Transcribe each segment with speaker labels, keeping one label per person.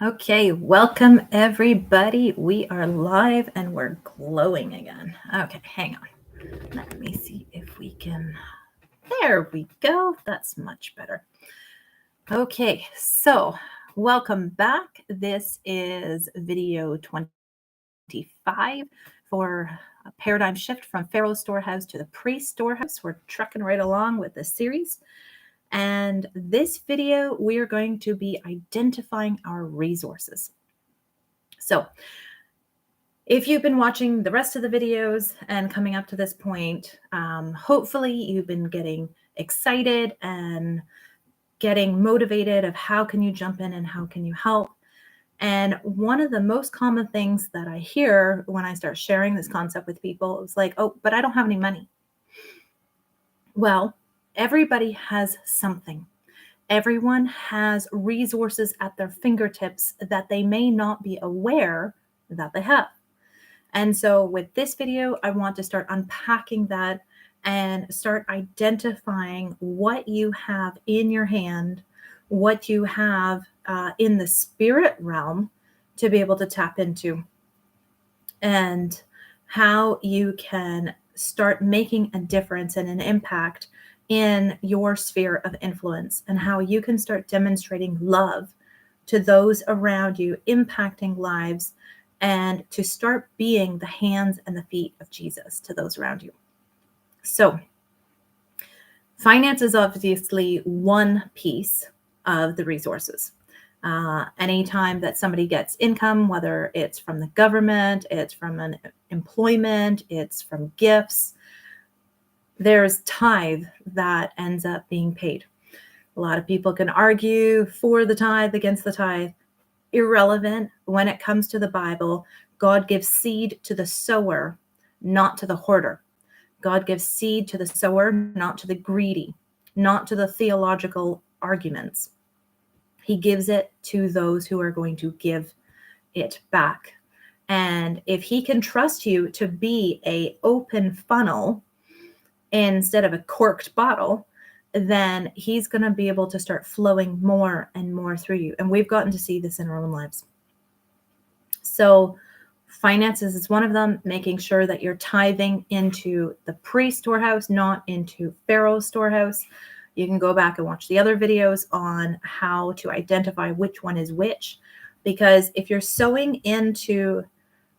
Speaker 1: Okay, welcome everybody. We are live and we're glowing again. Okay, hang on. Let me see if we can. There we go. That's much better. Okay, so welcome back. This is video 25 for a paradigm shift from Pharaoh's storehouse to the priest storehouse. We're trucking right along with this series. And this video, we are going to be identifying our resources. So if you've been watching the rest of the videos and coming up to this point, hopefully you've been getting excited and getting motivated of how can you jump in and how can you help. And one of the most common things that I hear when I start sharing this concept with people is like, oh, but I don't have any money. Well, everybody has something. Everyone has resources at their fingertips that they may not be aware that they have. And so with this video, I want to start unpacking that and start identifying what you have in your hand, what you have in the spirit realm to be able to tap into, and how you can start making a difference and an impact in your sphere of influence, and how you can start demonstrating love to those around you, impacting lives, and to start being the hands and the feet of Jesus to those around you. So, finance is obviously one piece of the resources. Anytime that somebody gets income, whether it's from the government, it's from an employment, it's from gifts, there's tithe that ends up being paid. A lot of people can argue for the tithe, against the tithe. Irrelevant. When it comes to the Bible, God gives seed to the sower, not to the hoarder. God gives seed to the sower, not to the greedy, not to the theological arguments. He gives it to those who are going to give it back. And if he can trust you to be an open funnel instead of a corked bottle, then he's going to be able to start flowing more and more through you. And we've gotten to see this in our own lives. So finances is one of them, making sure that you're tithing into the priest storehouse, not into Pharaoh's storehouse. You can go back and watch the other videos on how to identify which one is which, because if you're sowing into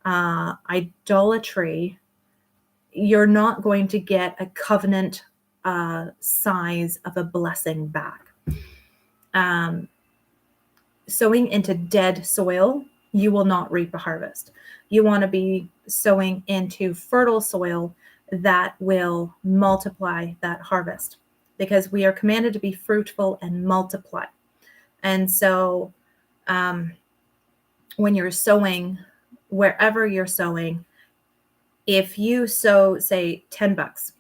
Speaker 1: idolatry, you're not going to get a covenant size of a blessing back. Sowing into dead soil, you will not reap a harvest. You want to be sowing into fertile soil that will multiply that harvest, because we are commanded to be fruitful and multiply. And so when you're sowing, wherever you're sowing, if you sow, say, $10,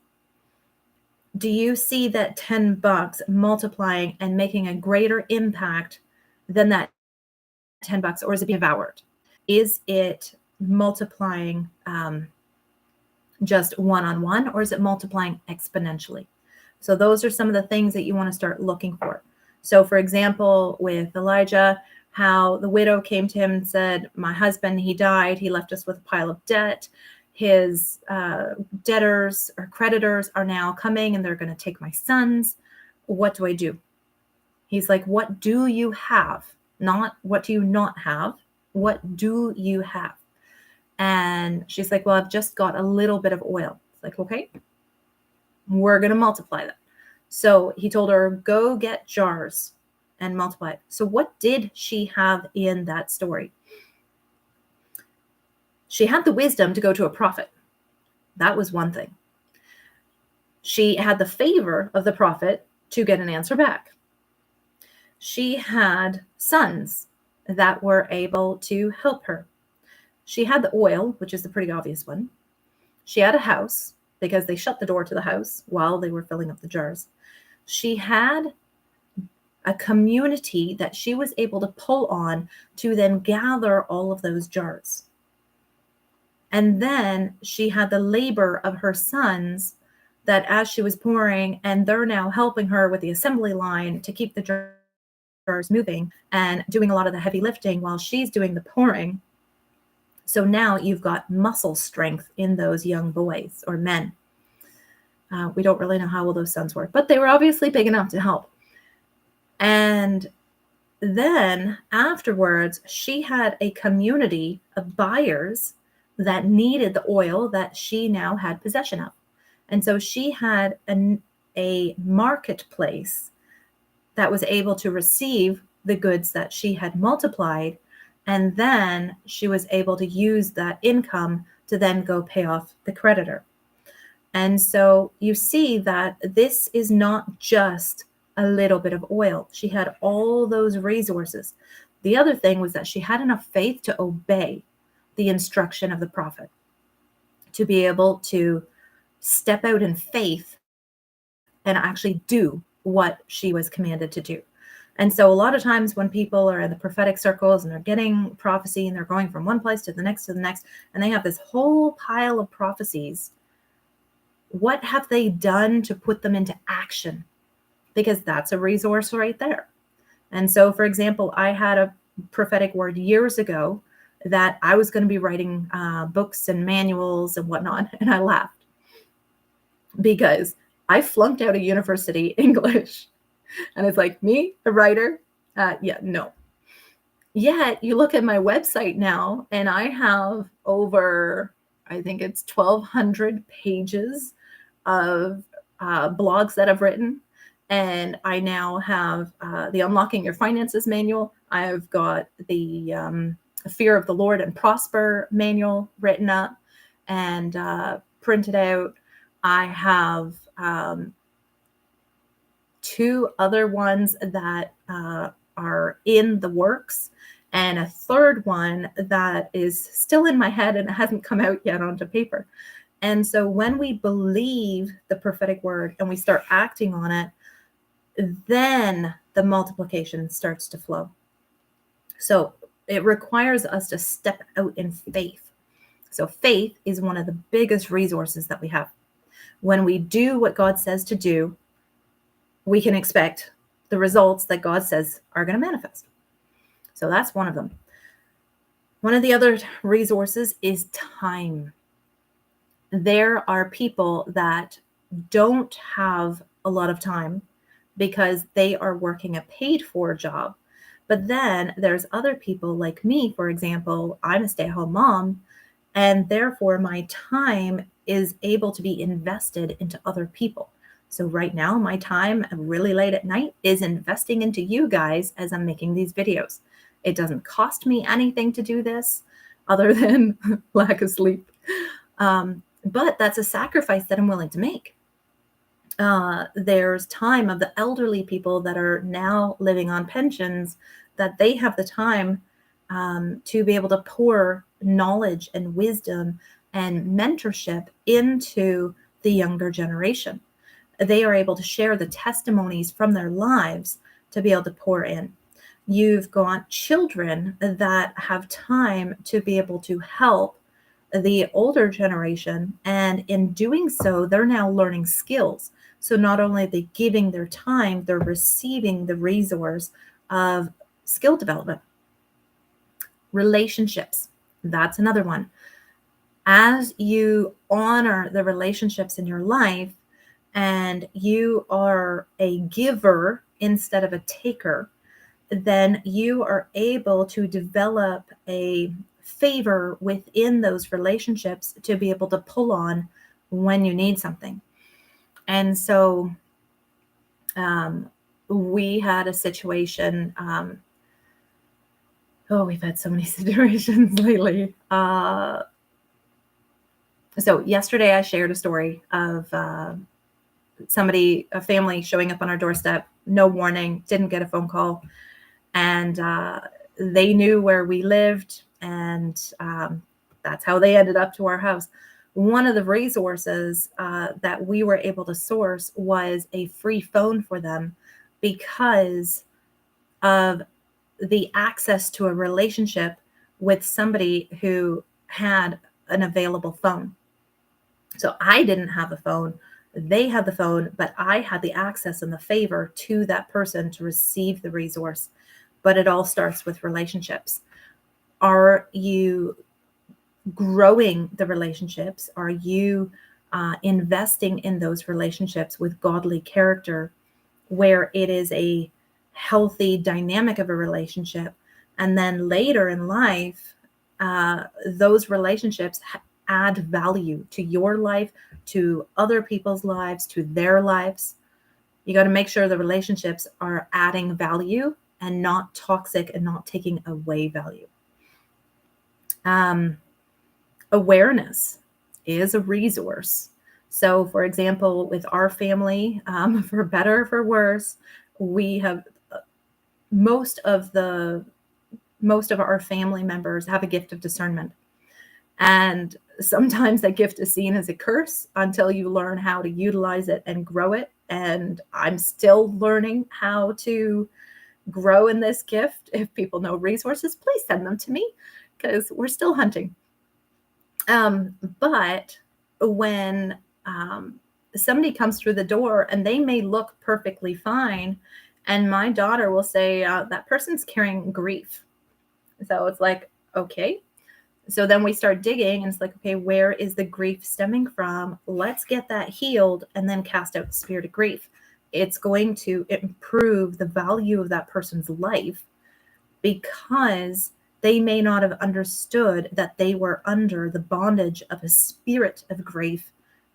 Speaker 1: do you see that $10 multiplying and making a greater impact than that $10, or is it being devoured? Is it multiplying just one-on-one, or is it multiplying exponentially? So those are some of the things that you want to start looking for. So for example, with Elijah, how the widow came to him and said, my husband, he died. He left us with a pile of debt. His debtors or creditors are now coming and they're going to take my sons. What do I do? He's like, what do you have? Not what do you not have? What do you have? And she's like, well, I've just got a little bit of oil. It's like, okay, we're going to multiply that. So he told her, go get jars and multiply it. So what did she have in that story? She had the wisdom to go to a prophet. That was one thing. She had the favor of the prophet to get an answer back. She had sons that were able to help her. She had the oil, which is the pretty obvious one. She had a house, because they shut the door to the house while they were filling up the jars. She had a community that she was able to pull on to then gather all of those jars. And then she had the labor of her sons that as she was pouring, and they're now helping her with the assembly line to keep the moving and doing a lot of the heavy lifting while she's doing the pouring. So now you've got muscle strength in those young boys or men. We don't really know how old those sons were, but they were obviously big enough to help. And then afterwards, she had a community of buyers that needed the oil that she now had possession of. And so she had a marketplace that was able to receive the goods that she had multiplied. And then she was able to use that income to then go pay off the creditor. And so you see that this is not just a little bit of oil. She had all those resources. The other thing was that she had enough faith to obey the instruction of the prophet, to be able to step out in faith and actually do what she was commanded to do. And so a lot of times when people are in the prophetic circles and they're getting prophecy and they're going from one place to the next, and they have this whole pile of prophecies, what have they done to put them into action? Because that's a resource right there. And so, for example, I had a prophetic word years ago that I was going to be writing books and manuals and whatnot. And I laughed because I flunked out of university English. And it's like, me, a writer? No. Yet you look at my website now and I have over, I think it's 1,200 pages of blogs that I've written. And I now have the Unlocking Your Finances manual. I've got the Fear of the Lord and Prosper manual written up and printed out. I have 2 other ones that are in the works, and a 3rd one that is still in my head and it hasn't come out yet onto paper. And so when we believe the prophetic word and we start acting on it, then the multiplication starts to flow. So it requires us to step out in faith. So faith is one of the biggest resources that we have. When we do what God says to do, we can expect the results that God says are going to manifest. So that's one of them. One of the other resources is time. There are people that don't have a lot of time because they are working a paid for job. But then there's other people like me, for example, I'm a stay-at-home mom, and therefore my time is able to be invested into other people. So right now, my time really late at night is investing into you guys as I'm making these videos. It doesn't cost me anything to do this other than lack of sleep. But that's a sacrifice that I'm willing to make. There's time of the elderly people that are now living on pensions, that they have the time to be able to pour knowledge and wisdom and mentorship into the younger generation. They are able to share the testimonies from their lives to be able to pour in. You've got children that have time to be able to help the older generation. And in doing so, they're now learning skills. So not only are they giving their time, they're receiving the resource of skill development. Relationships, that's another one. As you honor the relationships in your life and you are a giver instead of a taker, then you are able to develop a favor within those relationships to be able to pull on when you need something. And so we had a situation. We've had so many situations lately. So yesterday I shared a story of a family showing up on our doorstep, no warning, didn't get a phone call. And they knew where we lived, and that's how they ended up to our house. One of the resources that we were able to source was a free phone for them because of the access to a relationship with somebody who had an available phone. So I didn't have a phone, They had the phone, but I had the access and the favor to that person to receive the resource. But it all starts with relationships. Are you growing the relationships? Are you investing in those relationships with godly character, where it is a healthy dynamic of a relationship? And then later in life, those relationships add value to your life, to other people's lives, to their lives. You got to make sure the relationships are adding value and not toxic and not taking away value. Awareness is a resource. So, for example, with our family, for better or for worse, we have most of our family members have a gift of discernment. And sometimes that gift is seen as a curse until you learn how to utilize it and grow it. And I'm still learning how to grow in this gift. If people know resources, please send them to me, because we're still hunting. But when somebody comes through the door and they may look perfectly fine, and my daughter will say, that person's carrying grief. So it's like, okay. So then we start digging, and it's like, okay, where is the grief stemming from? Let's get that healed and then cast out the spirit of grief. It's going to improve the value of that person's life, because they may not have understood that they were under the bondage of a spirit of grief,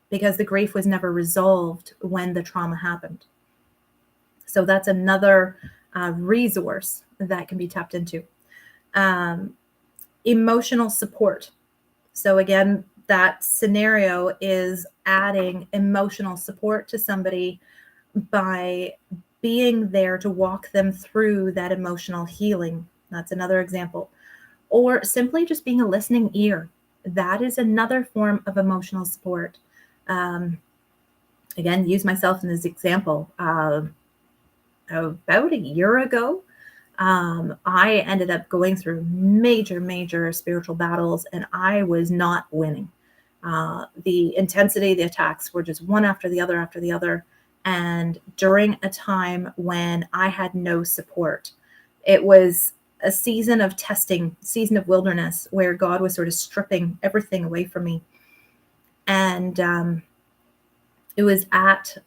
Speaker 1: because the grief was never resolved when the trauma happened. So that's another resource that can be tapped into. Emotional support. So again, that scenario is adding emotional support to somebody by being there to walk them through that emotional healing. That's another example. Or simply just being a listening ear. That is another form of emotional support. Again, use myself in this example. About a year ago, I ended up going through major spiritual battles, and I was not winning. The intensity, the attacks were just one after the other. And during a time when I had no support, it was a season of testing, season of wilderness, where God was sort of stripping everything away from me. And it was at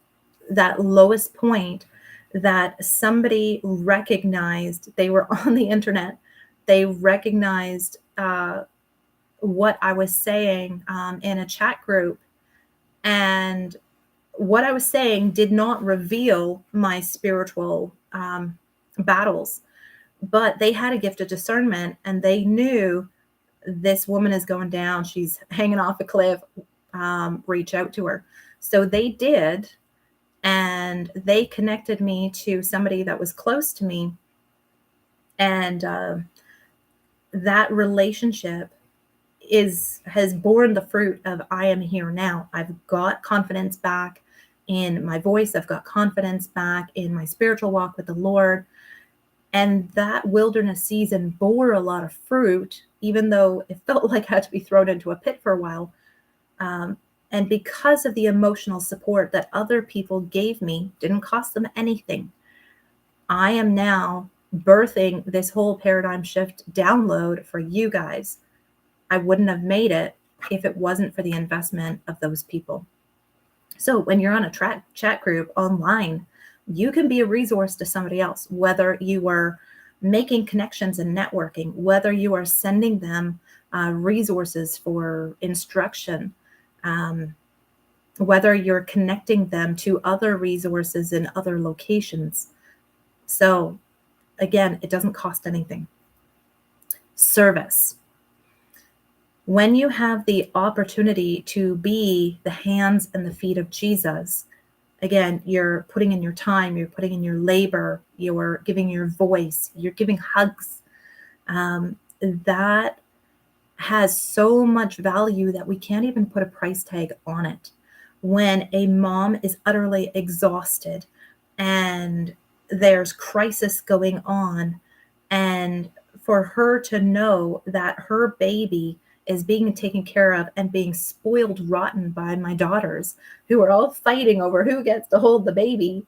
Speaker 1: that lowest point that somebody recognized, they were on the internet, they recognized what I was saying in a chat group. And what I was saying did not reveal my spiritual battles, but they had a gift of discernment, and they knew this woman is going down. She's hanging off a cliff. Reach out to her. So they did. And they connected me to somebody that was close to me. And that relationship has borne the fruit of I am here now. I've got confidence back in my voice. I've got confidence back in my spiritual walk with the Lord. And that wilderness season bore a lot of fruit, even though it felt like I had to be thrown into a pit for a while. And because of the emotional support that other people gave me, didn't cost them anything, I am now birthing this whole paradigm shift download for you guys. I wouldn't have made it if it wasn't for the investment of those people. So when you're on a chat group online, you can be a resource to somebody else, whether you are making connections and networking, whether you are sending them resources for instruction, whether you're connecting them to other resources in other locations. So again, it doesn't cost anything. Service. When you have the opportunity to be the hands and the feet of Jesus, again, you're putting in your time, you're putting in your labor, you're giving your voice, you're giving hugs. That has so much value that we can't even put a price tag on it. When a mom is utterly exhausted and there's crisis going on, and for her to know that her baby is being taken care of and being spoiled rotten by my daughters who are all fighting over who gets to hold the baby,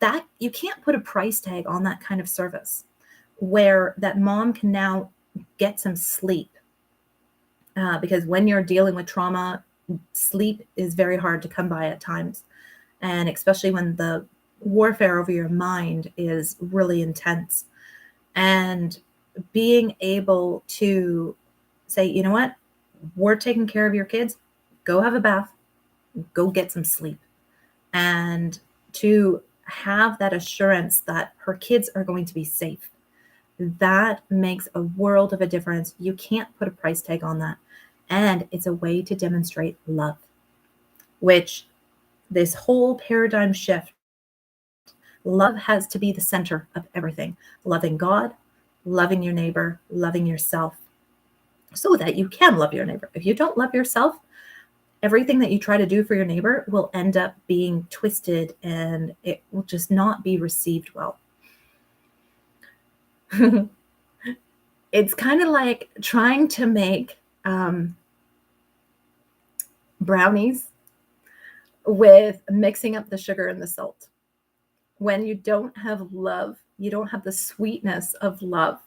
Speaker 1: that you can't put a price tag on that kind of service, where that mom can now get some sleep. Because when you're dealing with trauma, sleep is very hard to come by at times. And especially when the warfare over your mind is really intense. And being able to say, you know what, we're taking care of your kids, go have a bath, go get some sleep. And to have that assurance that her kids are going to be safe, that makes a world of a difference. You can't put a price tag on that. And it's a way to demonstrate love, which this whole paradigm shift, love has to be the center of everything. Loving God, loving your neighbor, loving yourself, so that you can love your neighbor. If you don't love yourself, everything that you try to do for your neighbor will end up being twisted and it will just not be received well. It's kind of like trying to make brownies with mixing up the sugar and the salt. When you don't have love, you don't have the sweetness of love,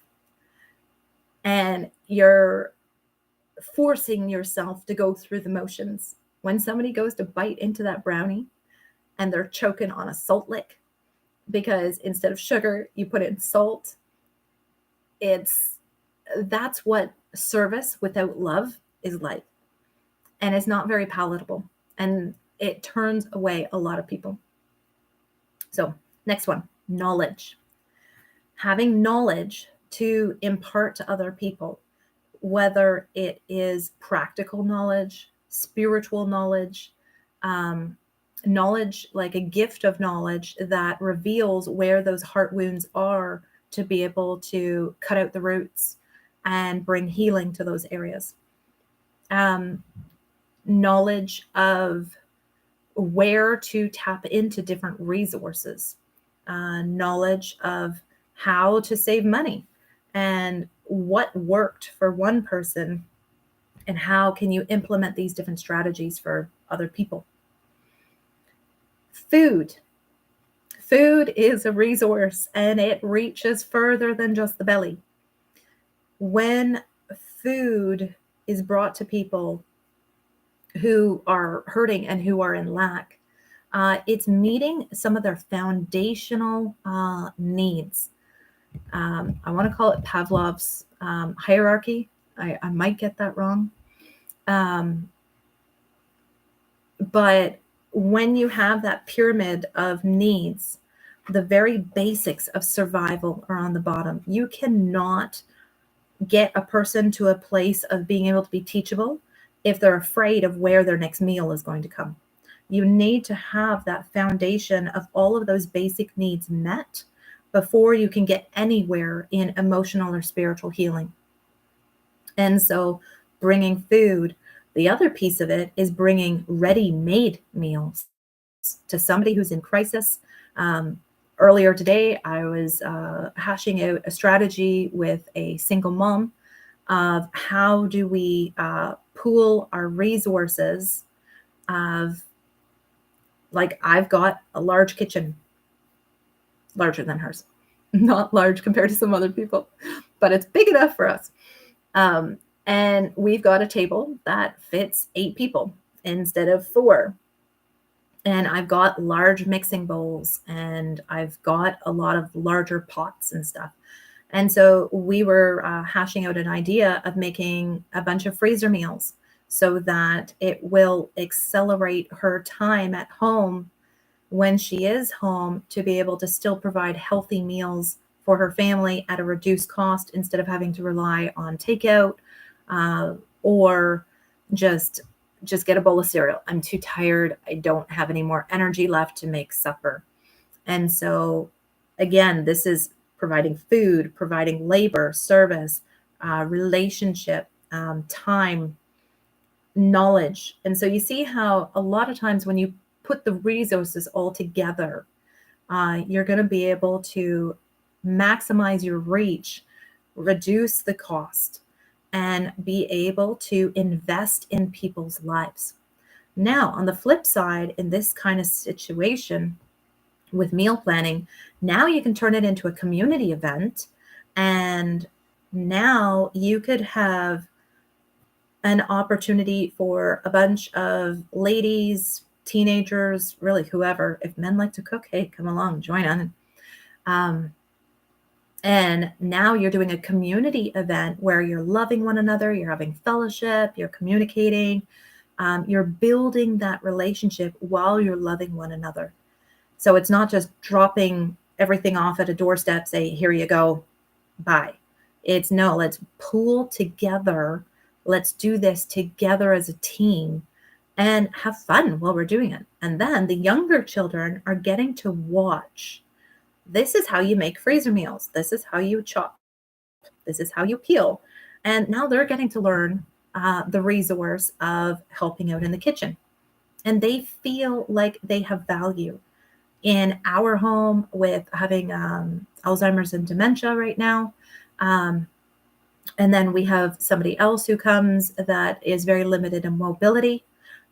Speaker 1: and you're forcing yourself to go through the motions. When somebody goes to bite into that brownie and they're choking on a salt lick because instead of sugar, you put in salt, that's what service without love is like. And it's not very palatable. And it turns away a lot of people. So next one, knowledge. Having knowledge to impart to other people, whether it is practical knowledge, spiritual knowledge, knowledge like a gift of knowledge that reveals where those heart wounds are to be able to cut out the roots and bring healing to those areas. Knowledge of where to tap into different resources, knowledge of how to save money and what worked for one person and how can you implement these different strategies for other people. Food is a resource and it reaches further than just the belly. When food is brought to people who are hurting and who are in lack, it's meeting some of their foundational needs. I want to call it Pavlov's hierarchy. I might get that wrong. But when you have that pyramid of needs, the very basics of survival are on the bottom. You cannot get a person to a place of being able to be teachable if they're afraid of where their next meal is going to come. You need to have that foundation of all of those basic needs met before you can get anywhere in emotional or spiritual healing. And so bringing food, the other piece of it is bringing ready-made meals to somebody who's in crisis. Earlier today, I was hashing out a strategy with a single mom of how do we pool our resources of, like, I've got a large kitchen, larger than hers, not large compared to some other people, but it's big enough for us. And we've got a table that fits 8 people instead of 4. And I've got large mixing bowls and I've got a lot of larger pots and stuff. And so we were hashing out an idea of making a bunch of freezer meals so that it will accelerate her time at home when she is home to be able to still provide healthy meals for her family at a reduced cost instead of having to rely on takeout or just get a bowl of cereal. I'm too tired. I don't have any more energy left to make supper. And so again, this is providing food, providing labor, service, relationship, time, knowledge. And so you see how a lot of times when you put the resources all together, you're going to be able to maximize your reach, reduce the cost, and be able to invest in people's lives. Now, on the flip side, in this kind of situation with meal planning, now you can turn it into a community event. And now you could have an opportunity for a bunch of ladies, teenagers, really whoever. If men like to cook, hey, come along, join on. And now you're doing a community event where you're loving one another, you're having fellowship, you're communicating, you're building that relationship while you're loving one another. So it's not just dropping everything off at a doorstep, say, here you go, bye. It's no, let's pool together. Let's do this together as a team and have fun while we're doing it. And then the younger children are getting to watch. This is how you make freezer meals. This is how you chop. This is how you peel. And now they're getting to learn the resource of helping out in the kitchen. And they feel like they have value. In our home, with having Alzheimer's and dementia right now, and then we have somebody else who comes that is very limited in mobility,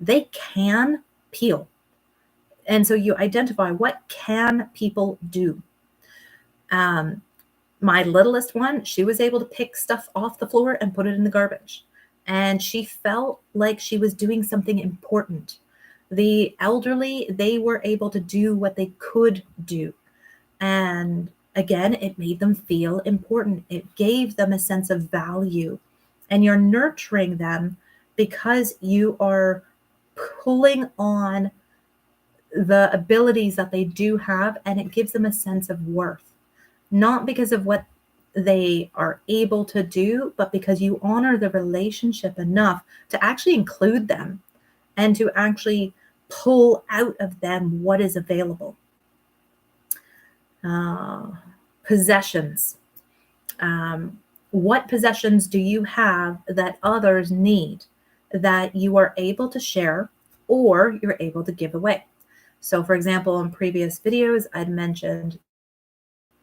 Speaker 1: they can peel. And so you identify, what can people do? My littlest one, she was able to pick stuff off the floor and put it in the garbage. And she felt like she was doing something important. The elderly, they were able to do what they could do. And again, it made them feel important. It gave them a sense of value. And you're nurturing them because you are pulling on the abilities that they do have, and it gives them a sense of worth. Not because of what they are able to do, but because you honor the relationship enough to actually include them and to actually pull out of them what is available. Possessions. What possessions do you have that others need that you are able to share or you're able to give away? So, for example, in previous videos, I'd mentioned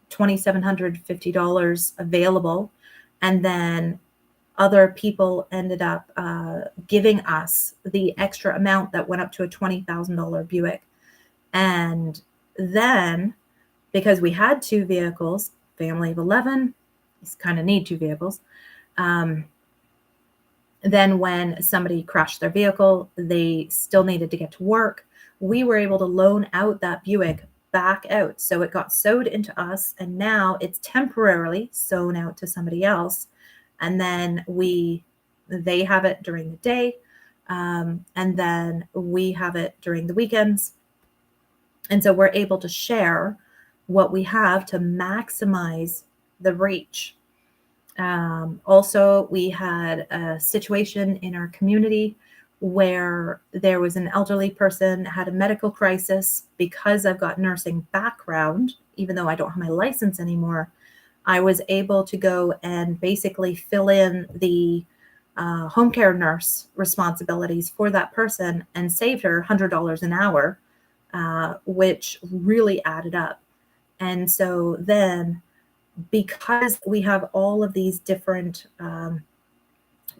Speaker 1: $2,750 available, and then other people ended up giving us the extra amount that went up to a $20,000 Buick. And then, because we had two vehicles, family of 11, you kind of need two vehicles. Then when somebody crashed their vehicle, they still needed to get to work. We were able to loan out that Buick back out. So it got sewed into us, and now it's temporarily sewn out to somebody else. And then they have it during the day. And then we have it during the weekends. And so we're able to share what we have to maximize the reach. Also, we had a situation in our community where there was an elderly person had a medical crisis. Because I've got nursing background, even though I don't have my license anymore, I was able to go and basically fill in the home care nurse responsibilities for that person and saved her $100 an hour, which really added up. And so then, because we have all of these different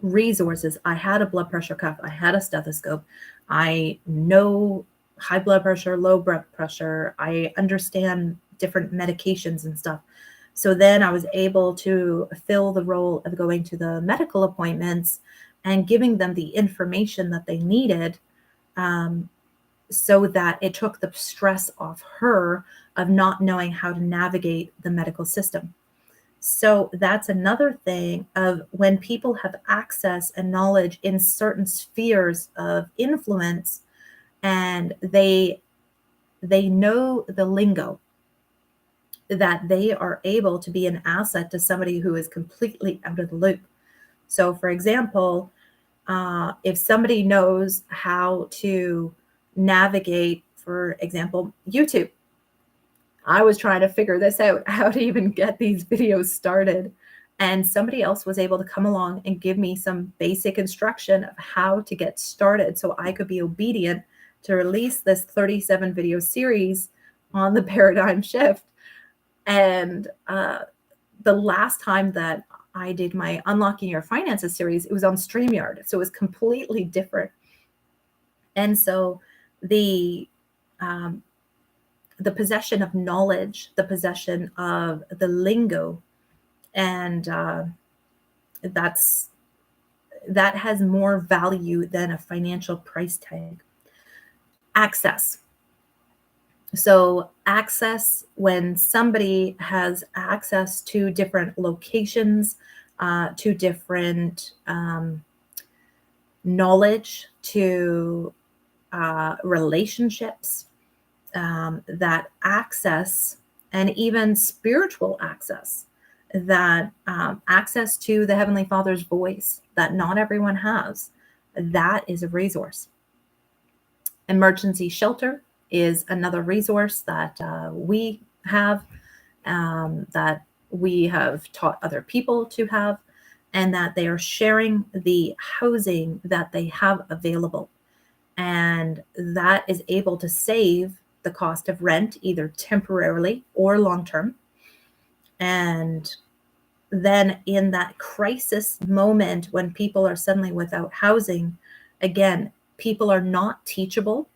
Speaker 1: resources, I had a blood pressure cuff, I had a stethoscope, I know high blood pressure, low blood pressure, I understand different medications and stuff. So then I was able to fill the role of going to the medical appointments and giving them the information that they needed, so that it took the stress off her of not knowing how to navigate the medical system. So that's another thing of when people have access and knowledge in certain spheres of influence, and they know the lingo, that they are able to be an asset to somebody who is completely out of the loop. So, for example, if somebody knows how to navigate, for example, YouTube. I was trying to figure this out, how to even get these videos started. And somebody else was able to come along and give me some basic instruction of how to get started so I could be obedient to release this 37 video series on the paradigm shift. And the last time that I did my Unlocking Your Finances series, it was on StreamYard. So it was completely different. And so the um, the possession of knowledge, the possession of the lingo, and that's that has more value than a financial price tag. Access. So access, when somebody has access to different locations, to different knowledge, to relationships, that access, and even spiritual access, that access to the Heavenly Father's voice that not everyone has, that is a resource. Emergency shelter is another resource that we have, that we have taught other people to have, and that they are sharing the housing that they have available. And that is able to save the cost of rent, either temporarily or long term. And then in that crisis moment when people are suddenly without housing, again, people are not teachable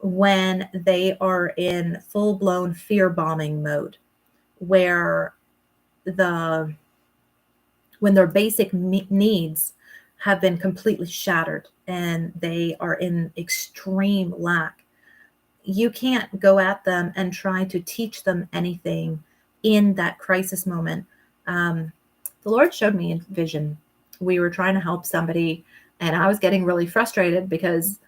Speaker 1: when they are in full-blown fear bombing mode, where the when their basic needs have been completely shattered and they are in extreme lack. You can't go at them and try to teach them anything in that crisis moment. The Lord showed me a vision. We were trying to help somebody, and I was getting really frustrated because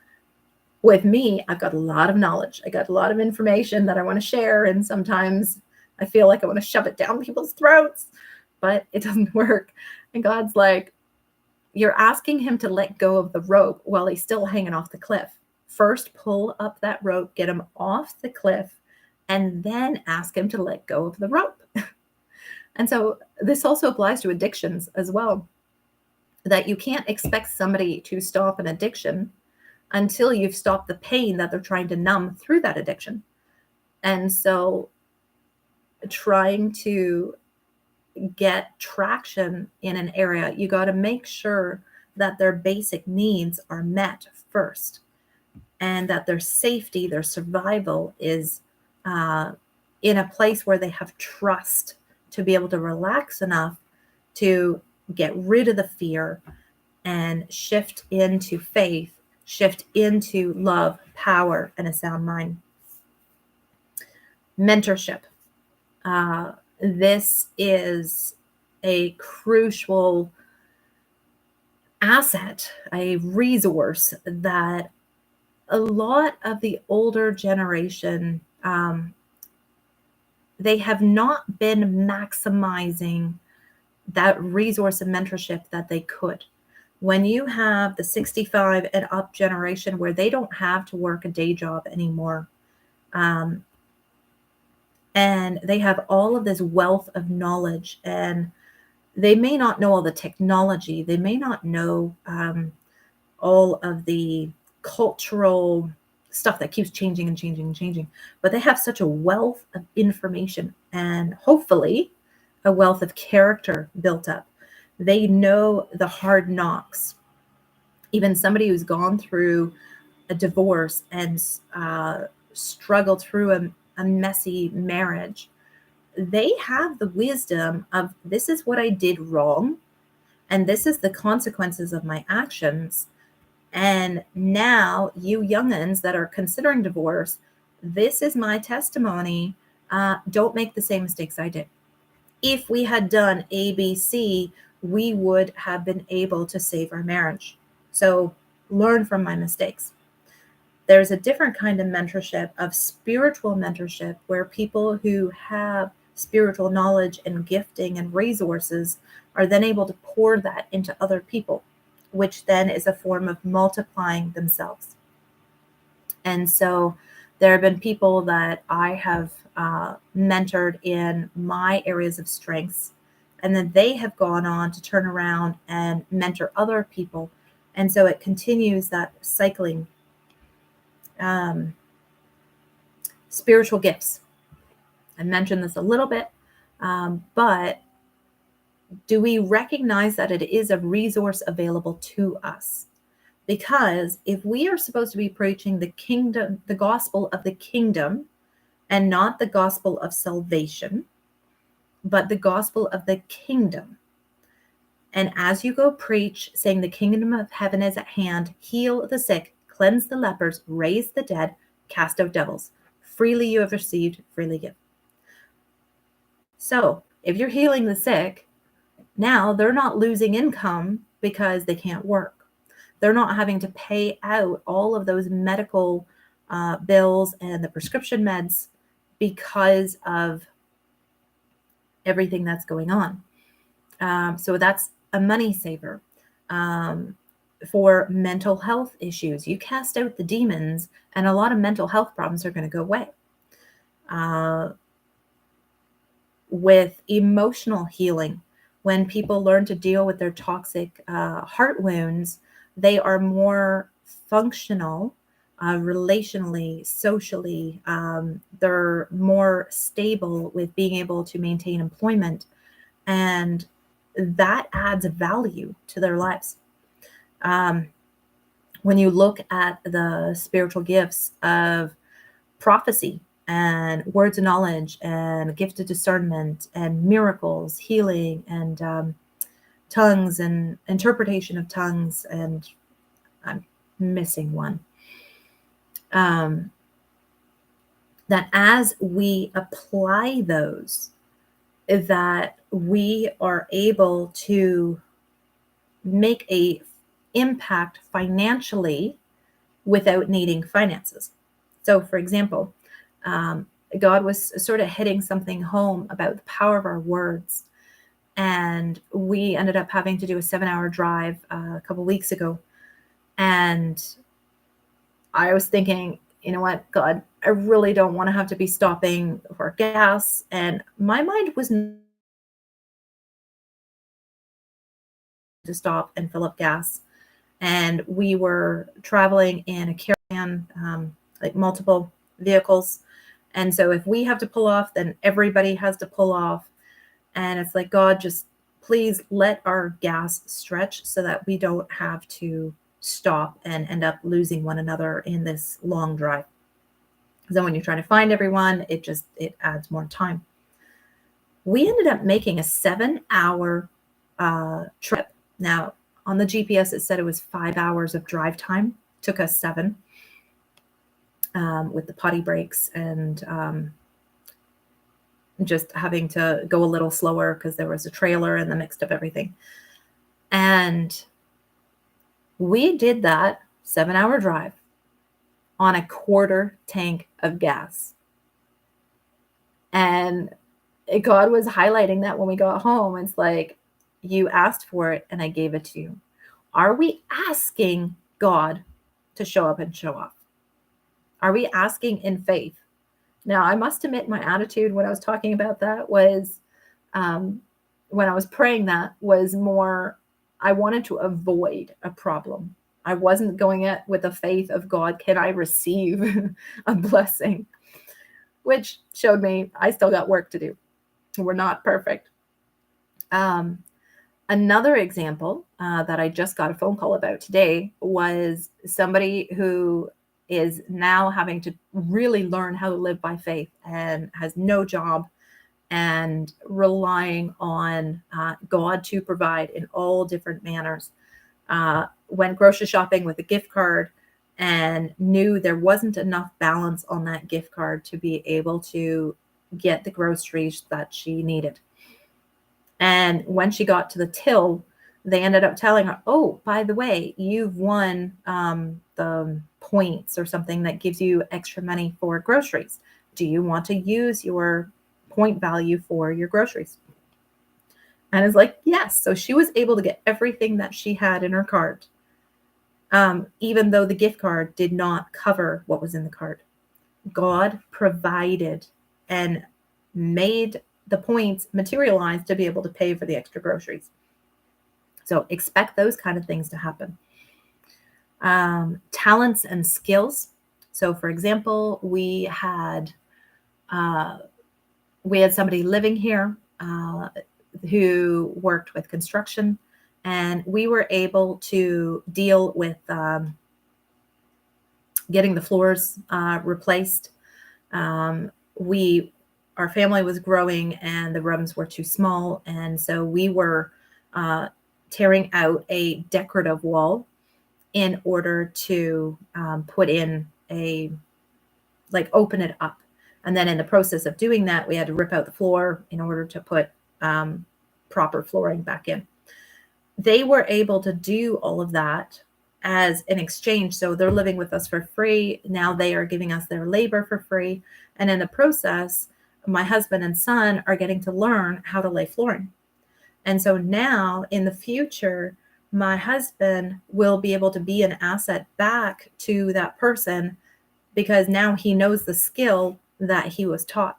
Speaker 1: with me, I've got a lot of knowledge. I got a lot of information that I want to share, and sometimes I feel like I want to shove it down people's throats, but it doesn't work. And God's like, you're asking him to let go of the rope while he's still hanging off the cliff. First, pull up that rope, get him off the cliff, and then ask him to let go of the rope. And so this also applies to addictions as well, that you can't expect somebody to stop an addiction until you've stopped the pain that they're trying to numb through that addiction. And so trying to get traction in an area, you got to make sure that their basic needs are met first, and that their safety, their survival is in a place where they have trust to be able to relax enough to get rid of the fear and shift into faith, shift into love, power, and a sound mind. Mentorship. This is a crucial asset, a resource that a lot of the older generation, they have not been maximizing that resource of mentorship that they could. When you have the 65 and up generation where they don't have to work a day job anymore, and they have all of this wealth of knowledge, and they may not know all the technology, they may not know all of the cultural stuff that keeps changing and changing and changing, but they have such a wealth of information and hopefully a wealth of character built up. They know the hard knocks. Even somebody who's gone through a divorce and struggled through a messy marriage, they have the wisdom of, this is what I did wrong, and this is the consequences of my actions. And now, you youngins that are considering divorce, this is my testimony. Don't make the same mistakes I did. If we had done ABC, we would have been able to save our marriage. So learn from my mistakes. There's a different kind of mentorship, of spiritual mentorship, where people who have spiritual knowledge and gifting and resources are then able to pour that into other people, which then is a form of multiplying themselves. And so there have been people that I have mentored in my areas of strengths, and then they have gone on to turn around and mentor other people. And so it continues that cycling. Spiritual gifts. I mentioned this a little bit, but Do we recognize that it is a resource available to us? Because if we are supposed to be preaching the kingdom, the gospel of the kingdom, and not the gospel of salvation, but the gospel of the kingdom. And as you go preach, saying the kingdom of heaven is at hand, heal the sick, cleanse the lepers, raise the dead, cast out devils. Freely you have received, freely give. So if you're healing the sick, now they're not losing income because they can't work. They're not having to pay out all of those medical bills and the prescription meds because of everything that's going on. So that's a money saver. For mental health issues, you cast out the demons and a lot of mental health problems are going to go away. With emotional healing, when people learn to deal with their toxic heart wounds, they are more functional relationally, socially. They're more stable with being able to maintain employment, and that adds value to their lives. When you look at the spiritual gifts of prophecy and words of knowledge and gift of discernment and miracles, healing, and tongues and interpretation of tongues, and I'm missing one. That as we apply those, that we are able to make a impact financially without needing finances. So, for example, God was sort of hitting something home about the power of our words. And we ended up having to do a 7-hour drive a couple weeks ago. And I was thinking, you know what, God, I really don't want to have to be stopping for gas. And my mind was to stop and fill up gas. And we were traveling in a caravan, like multiple vehicles. And so if we have to pull off, then everybody has to pull off. And it's like, God, just please let our gas stretch so that we don't have to stop and end up losing one another in this long drive. Because then when you're trying to find everyone, it adds more time. We ended up making a 7-hour trip. Now, on the GPS, it said it was 5 hours of drive time. Took us 7 with the potty breaks and just having to go a little slower because there was a trailer in the mix of everything. And we did that 7-hour drive on a quarter tank of gas. And God was highlighting that when we got home. It's like, you asked for it and I gave it to you. Are we asking God to show up and show off? Are we asking in faith? Now, I must admit my attitude when I was talking about that was, when I was praying that was more, I wanted to avoid a problem. I wasn't going it with the faith of God, can I receive a blessing? Which showed me I still got work to do. We're not perfect. Another example that I just got a phone call about today was somebody who is now having to really learn how to live by faith and has no job and relying on God to provide in all different manners. Went grocery shopping with a gift card and knew there wasn't enough balance on that gift card to be able to get the groceries that she needed. And when she got to the till, they ended up telling her, oh, by the way, you've won the points or something that gives you extra money for groceries. Do you want to use your point value for your groceries? And it's like, yes. So she was able to get everything that she had in her cart, even though the gift card did not cover what was in the cart. God provided and made the points materialize to be able to pay for the extra groceries. So expect those kind of things to happen. Talents and skills. So for example, we had somebody living here who worked with construction, and we were able to deal with getting the floors replaced. Our family was growing and the rooms were too small, and so we were tearing out a decorative wall in order to put in open it up. And then in the process of doing that, we had to rip out the floor in order to put proper flooring back in. They were able to do all of that as an exchange. So they're living with us for free. Now they are giving us their labor for free. And in the process, my husband and son are getting to learn how to lay flooring. And so now in the future, my husband will be able to be an asset back to that person because now he knows the skill that he was taught.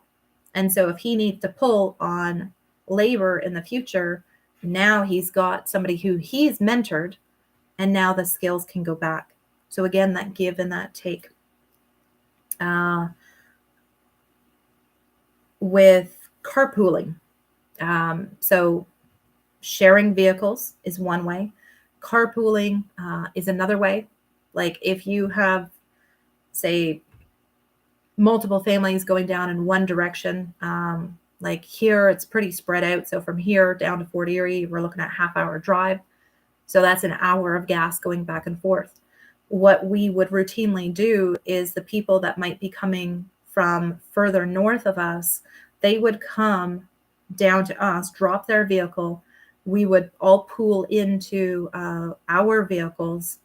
Speaker 1: And so if he needs to pull on labor in the future, now he's got somebody who he's mentored, and now the skills can go back. So again, that give and that take. With carpooling, so sharing vehicles is one way. Carpooling is another way. Like if you have, say, multiple families going down in one direction, like here, it's pretty spread out. So from here down to Fort Erie, we're looking at half-hour drive. So that's an hour of gas going back and forth. What we would routinely do is the people that might be coming from further north of us, they would come down to us, drop their vehicle. We would all pool into our vehicles,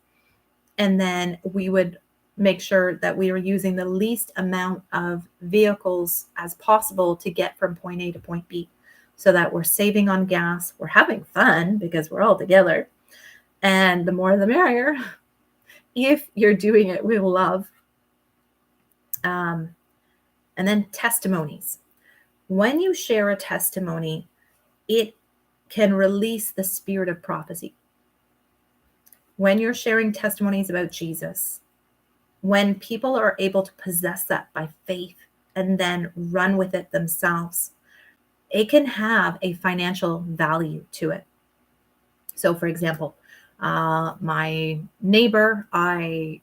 Speaker 1: and then we would make sure that we were using the least amount of vehicles as possible to get from point A to point B, so that we're saving on gas. We're having fun because we're all together. And the more the merrier if you're doing it with love. And then testimonies. When you share a testimony, it can release the spirit of prophecy. When you're sharing testimonies about Jesus, when people are able to possess that by faith and then run with it themselves, it can have a financial value to it. So for example, my neighbor, I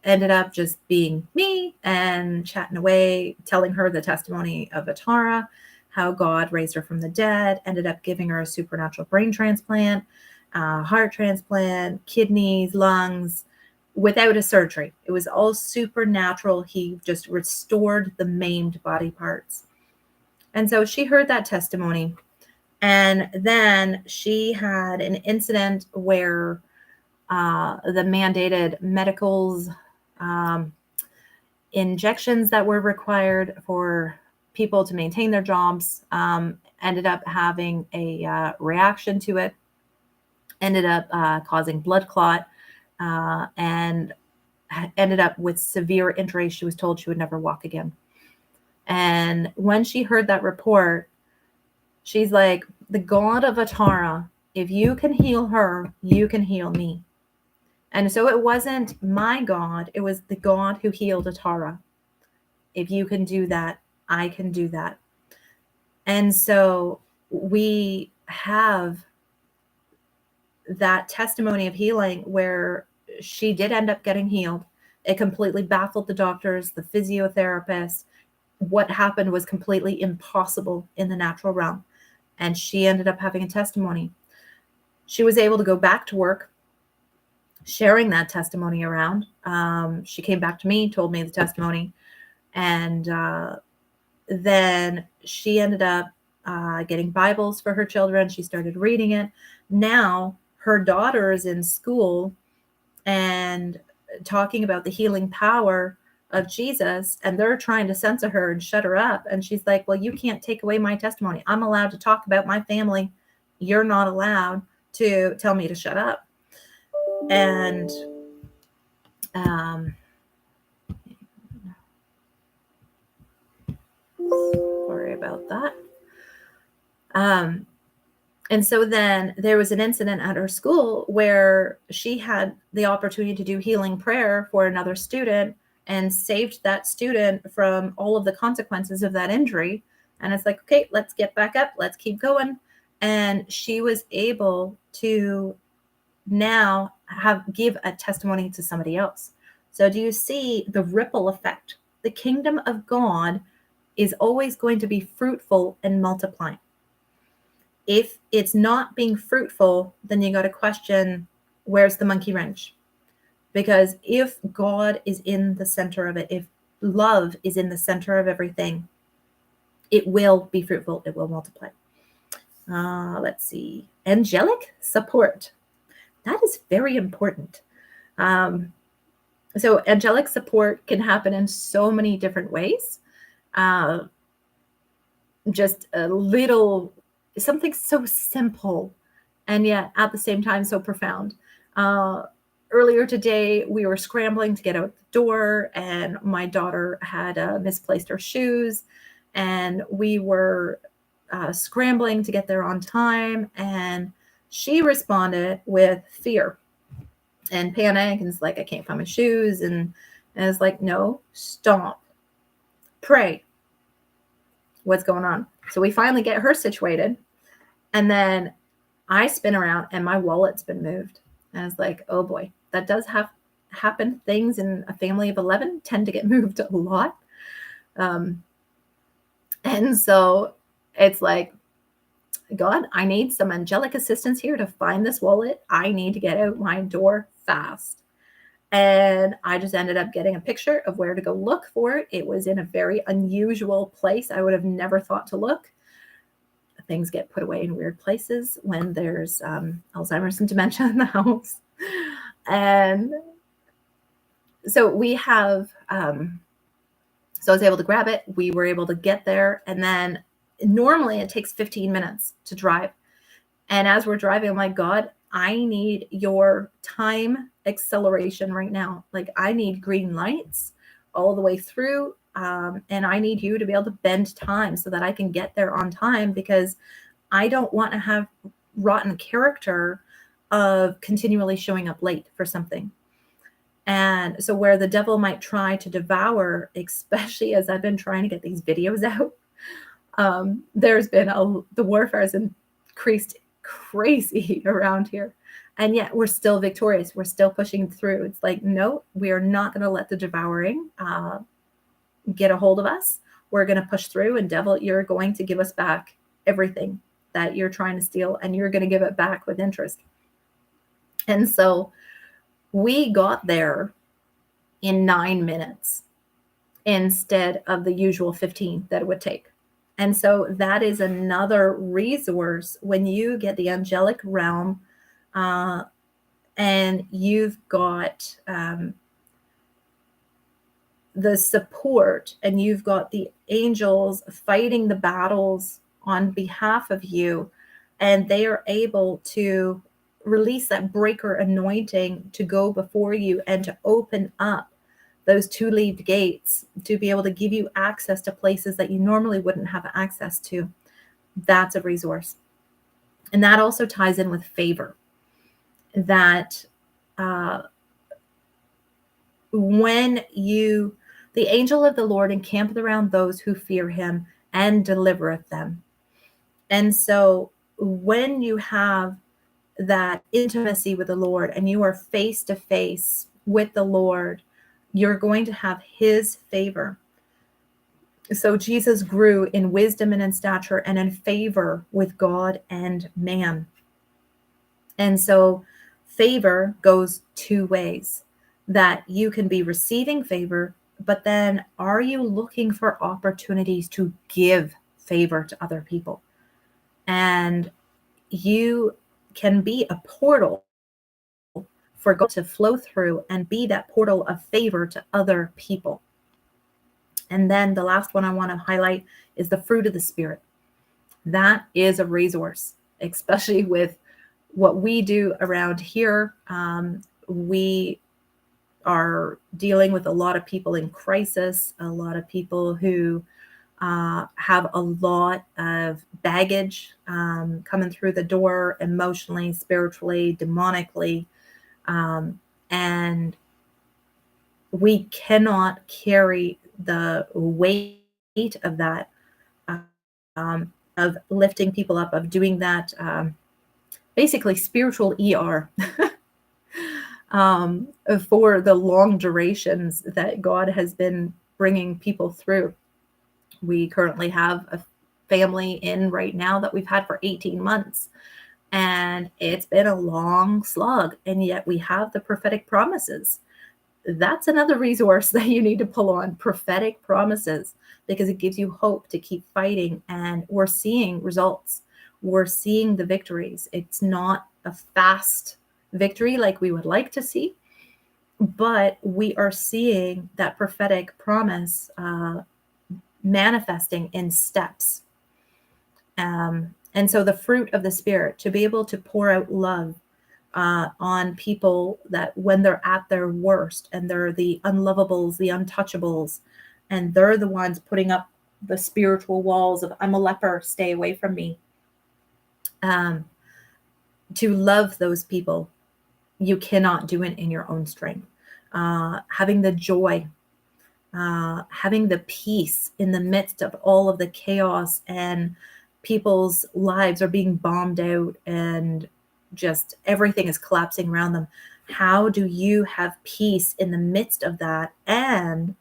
Speaker 1: ended up just being me and chatting away, telling her the testimony of Atara, how God raised her from the dead, ended up giving her a supernatural brain transplant, heart transplant, kidneys, lungs, without a surgery. It was all supernatural. He just restored the maimed body parts. And so she heard that testimony. And then she had an incident where the mandated medicals, injections that were required for people to maintain their jobs, ended up having a reaction to it, ended up causing blood clot, and ended up with severe injury. She was told she would never walk again. And when she heard that report, she's like, the God of Atara, if you can heal her, you can heal me. And so it wasn't my God, it was the God who healed Atara. If you can do that, I can do that. And so we have that testimony of healing where she did end up getting healed. It completely baffled the doctors, the physiotherapists. What happened was completely impossible in the natural realm. And she ended up having a testimony. She was able to go back to work, sharing that testimony around. She came back to me, told me the testimony. And then she ended up getting Bibles for her children. She started reading it. Now her daughter is in school and talking about the healing power of Jesus, and they're trying to censor her and shut her up. And she's like, well, you can't take away my testimony. I'm allowed to talk about my family. You're not allowed to tell me to shut up. And sorry about that. And so then there was an incident at her school where she had the opportunity to do healing prayer for another student and saved that student from all of the consequences of that injury. And it's like, okay, let's get back up. Let's keep going. And she was able to now give a testimony to somebody else. So do you see the ripple effect? The kingdom of God is always going to be fruitful and multiplying. If it's not being fruitful, then you got to question, where's the monkey wrench? Because if God is in the center of it, if love is in the center of everything, it will be fruitful, it will multiply. Let's see. Angelic support. That is very important. So angelic support can happen in so many different ways. Just a little, something so simple, and yet at the same time so profound. Earlier today, we were scrambling to get out the door, and my daughter had misplaced her shoes, and we were scrambling to get there on time, and she responded with fear and panic, and it's like, I can't find my shoes, and it's like, no, stop, pray, what's going on? So we finally get her situated, and then I spin around and my wallet's been moved, and it's like, oh boy, that does happen. Things in a family of 11 tend to get moved a lot. And so it's like, God, I need some angelic assistance here to find this wallet. I need to get out my door fast. And I just ended up getting a picture of where to go look for it. It was in a very unusual place. I would have never thought to look. Things get put away in weird places when there's Alzheimer's and dementia in the house. And so we have, so I was able to grab it. We were able to get there. And then normally it takes 15 minutes to drive. And as we're driving, I'm like, God, I need your time acceleration right now. Like, I need green lights all the way through. And I need you to be able to bend time so that I can get there on time, because I don't want to have rotten character of continually showing up late for something. And so where the devil might try to devour, especially as I've been trying to get these videos out, there's been the warfare has increased crazy around here. And yet we're still victorious. We're still pushing through. It's like, no, we are not going to let the devouring get a hold of us. We're going to push through, and devil, you're going to give us back everything that you're trying to steal, and you're going to give it back with interest. And so we got there in 9 minutes instead of the usual 15 that it would take. And so that is another resource when you get the angelic realm, and you've got the support, and you've got the angels fighting the battles on behalf of you, and they are able to release that breaker anointing to go before you and to open up those two-leaved gates to be able to give you access to places that you normally wouldn't have access to. That's a resource. And that also ties in with favor. That when the angel of the Lord encampeth around those who fear him and delivereth them. And so when you have that intimacy with the Lord and you are face to face with the Lord, you're going to have his favor. So Jesus grew in wisdom and in stature and in favor with God and man. And so favor goes two ways, that you can be receiving favor, but then are you looking for opportunities to give favor to other people? And you can be a portal for God to flow through and be that portal of favor to other people. And then the last one I want to highlight is the fruit of the Spirit. That is a resource, especially with what we do around here. We are dealing with a lot of people in crisis, a lot of people who have a lot of baggage coming through the door emotionally, spiritually, demonically. And we cannot carry the weight of that of lifting people up, of doing that, basically spiritual ER for the long durations that God has been bringing people through. We currently have a family in right now that we've had for 18 months. And it's been a long slog. And yet we have the prophetic promises. That's another resource that you need to pull on, prophetic promises, because it gives you hope to keep fighting. And we're seeing results. We're seeing the victories. It's not a fast victory like we would like to see, but we are seeing that prophetic promise manifesting in steps. And so the fruit of the Spirit, to be able to pour out love on people that when they're at their worst and they're the unlovables, the untouchables, and they're the ones putting up the spiritual walls of, I'm a leper, stay away from me. To love those people, you cannot do it in your own strength. Having the joy, having the peace in the midst of all of the chaos, and people's lives are being bombed out and just everything is collapsing around them. How do you have peace in the midst of that and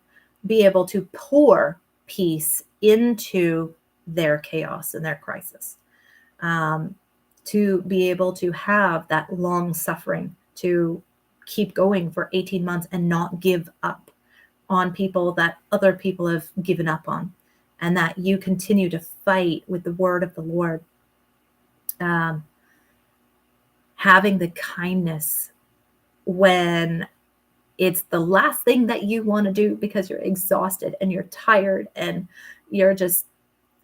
Speaker 1: be able to pour peace into their chaos and their crisis? To be able to have that long suffering, to keep going for 18 months and not give up on people that other people have given up on, and that you continue to fight with the word of the Lord. Having the kindness when it's the last thing that you want to do because you're exhausted and you're tired and you're just,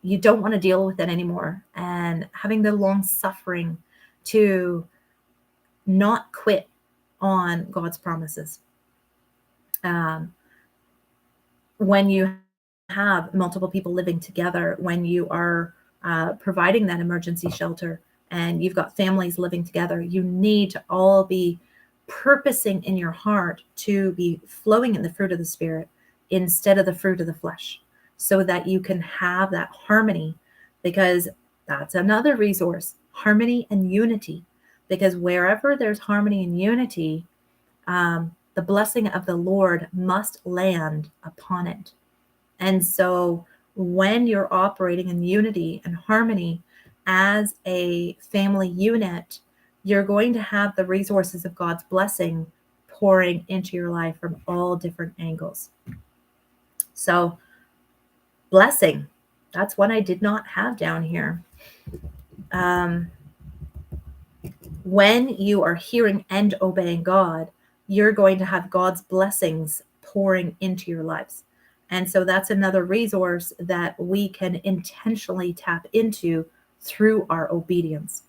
Speaker 1: you don't want to deal with it anymore. And having the long suffering to not quit on God's promises. When you have multiple people living together, when you are providing that emergency shelter and you've got families living together, you need to all be purposing in your heart to be flowing in the fruit of the Spirit instead of the fruit of the flesh, so that you can have that harmony, because that's another resource, harmony and unity. Because wherever there's harmony and unity, the blessing of the Lord must land upon it. And so when you're operating in unity and harmony as a family unit, you're going to have the resources of God's blessing pouring into your life from all different angles. So blessing, that's one I did not have down here. When you are hearing and obeying God, you're going to have God's blessings pouring into your lives. And so that's another resource that we can intentionally tap into through our obedience.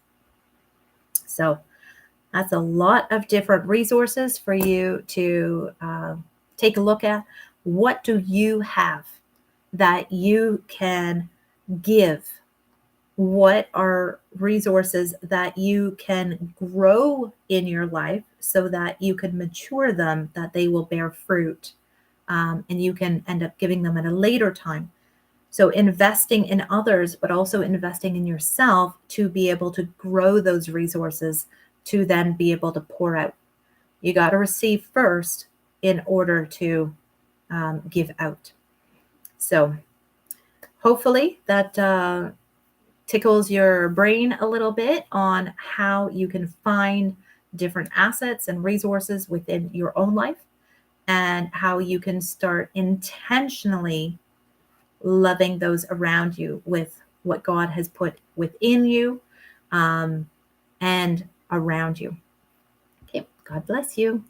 Speaker 1: So that's a lot of different resources for you to take a look at. What do you have that you can give? What are resources that you can grow in your life so that you can mature them, that they will bear fruit, and you can end up giving them at a later time? So investing in others, but also investing in yourself to be able to grow those resources to then be able to pour out. You got to receive first in order to give out. So hopefully that tickles your brain a little bit on how you can find different assets and resources within your own life, and how you can start intentionally loving those around you with what God has put within you and around you. Okay, God bless you.